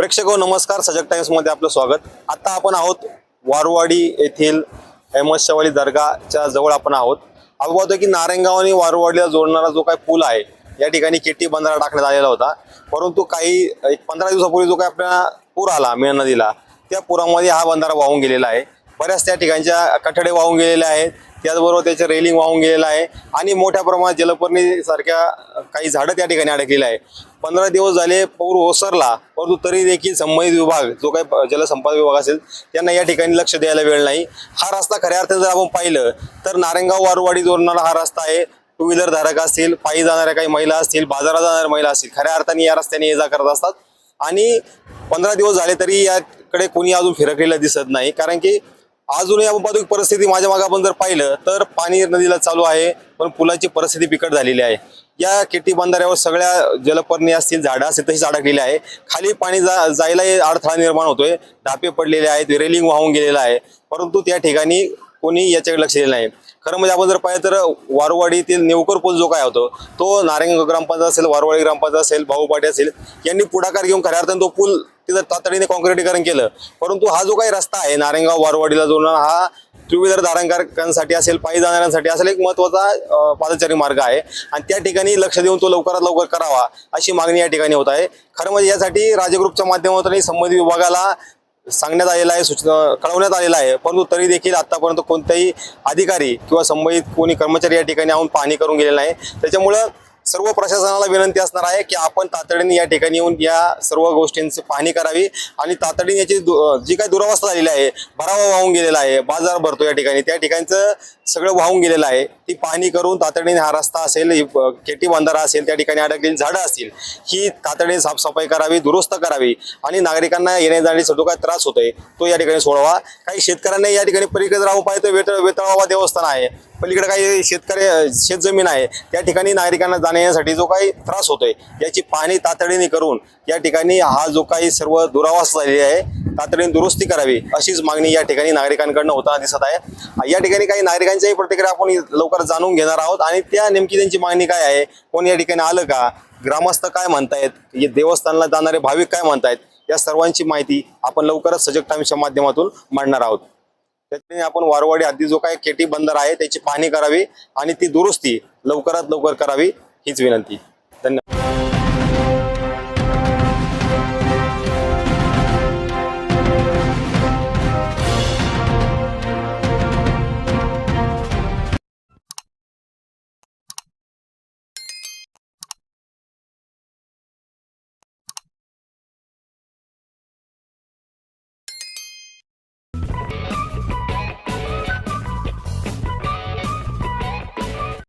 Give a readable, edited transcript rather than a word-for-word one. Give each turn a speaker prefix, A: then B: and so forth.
A: प्रेक्षक हो नमस्कार, सजग टाइम्स मध्ये आपलं स्वागत। आता आपण आहोत वारुवाडी येथील अहमदशाह दर्गाच्या जवळ आपण आहोत। आपण बघतोय की नारायणगाव आणि वारुवाडीला जोडणारा जो काही पूल आहे या ठिकाणी केटी बंधारा टाकण्यात आलेला होता, परंतु काही 15 दिवसापूर्वी जो काही आपल्याला पूर आला मेन नदीला, त्या पुरामध्ये हा बंधारा वाहून गेलेला आहे। बऱ्याच त्या ठिकाणच्या कठडे वाहून गेलेले आहेत, त्याचबरोबर त्याचे रेलिंग वाहून गेलेलं आहे आणि मोठ्या प्रमाणात जलपर्णी सारख्या काही झाडं त्या ठिकाणी अडकलेली आहे। 15 दिवस झाले पूर ओसरला, परंतु तरी देखील संबंधित विभाग जो काही जलसंपदा विभाग असेल त्यांना या ठिकाणी लक्ष द्यायला वेळ नाही। हा रस्ता खऱ्या अर्थाने जर आपण पाहिलं तर नारायणगाव वारुवाडी जोडणारा हा रस्ता आहे। टू व्हीलर धारक असतील, पायी जाणाऱ्या काही महिला असतील, बाजारात जाणाऱ्या महिला असतील, खऱ्या अर्थाने या रस्त्याने ये जा करत असतात आणि 15 दिवस झाले तरी याकडे कोणी अजून फिरकलेलं दिसत नाही। कारण की अजूनही आपण पाहतो परिस्थिती माझ्या मागे आपण जर पाहिलं तर पाणी नदीला चालू आहे, पण पुलाची परिस्थिती बिकट झालेली आहे। या केटी बंधाऱ्यावर सगळ्या जलपर्णी असतील, झाडं असतील तशीच अडकलेली आहे। खाली पाणी जायला अडथळा निर्माण होतोय, डापे पडलेले आहेत, रेलिंग वाहून गेलेलं आहे, परंतु त्या ठिकाणी कोणी याच्याकडे लक्ष दिलं नाही। खरं म्हणजे आपण जर पाहिलं तर वारुवाडीतील नेवकर पूल जो काय होतो तो नारायणगाव ग्रामपंचायत असेल, वारुवाडी ग्रामपंचायत असेल, भाऊपाटी असेल यांनी पुढाकार घेऊन खऱ्या अर्थाने तो पूल तिथं तातडीने कॉन्क्रिटीकरण केलं। परंतु हा जो काही रस्ता आहे नारायणगाव वारुवाडीला जोडणारा, हा टू व्हीलर धारकांसाठी असेल, पायी जाणाऱ्यांसाठी असेल एक महत्त्वाचा पादचारी मार्ग आहे आणि त्या ठिकाणी लक्ष देऊन तो लवकरात लवकर करावा अशी मागणी या ठिकाणी होत आहे। खरं म्हणजे यासाठी राजग्रुपच्या माध्यमातून संबंधित विभागाला सांगण्यात आलेलं आहे, सूचना कळवण्यात आलेलं आहे, परंतु तरी देखील आतापर्यंत कोणताही अधिकारी किंवा संबंधित कोणी कर्मचारी या ठिकाणी येऊन पाहणी करून गेलेला नाही। त्याच्यामुळं सर्व प्रशासनाला विनंती असणार आहे की आपण तातडीने या ठिकाणी येऊन या सर्व गोष्टींची पाहणी करावी आणि तातडीने याची जी काही दुरावस्था झालेली आहे, भरावा वाहून गेलेला आहे, बाजार भरतो या ठिकाणी, त्या ठिकाणचं सगळं वाहून गेलेलं आहे, ती पाहणी करून तातडीने हा रस्ता असेल, केटी बंधारा असेल, त्या ठिकाणी अडकलेली झाडं असतील ही तातडीने साफसफाई करावी, दुरुस्त करावी आणि नागरिकांना येण्या जाण्यासाठी जो काय त्रास होतोय तो या ठिकाणी सोडवा। काही शेतकऱ्यांना या ठिकाणी पलीकडे राहून पाहिजे वेतळावा देवस्थान आहे, पलीकडे काही शेतजमीन आहे, त्या ठिकाणी नागरिकांना जाण्यासाठी जो काही त्रास होतोय याची पाहणी तातडीने करून या ठिकाणी हा जो काही सर्व दुरावस्था झालेली आहे तातडीने दुरुस्ती करावी अशीच मागणी या ठिकाणी नागरिकांकडून होताना दिसत आहे। या ठिकाणी काही नागरिकांच्याही प्रतिक्रिया आपण लवकर जाणून घेणार आहोत आणि त्या नेमकी त्यांची मागणी काय आहे, कोण या ठिकाणी आलं का, ग्रामस्थ काय म्हणतायत, देवस्थानाला जाणारे भाविक काय म्हणतायत, या सर्वांची माहिती आपण लवकरच सजग टाइम्सच्या माध्यमातून मांडणार आहोत। त्याच्याने आपण वारुवाडी हद्दी जो काही केटी बंधारा आहे त्याची पाहणी करावी आणि ती दुरुस्ती लवकरात लवकर करावी हीच विनंती। धन्यवाद।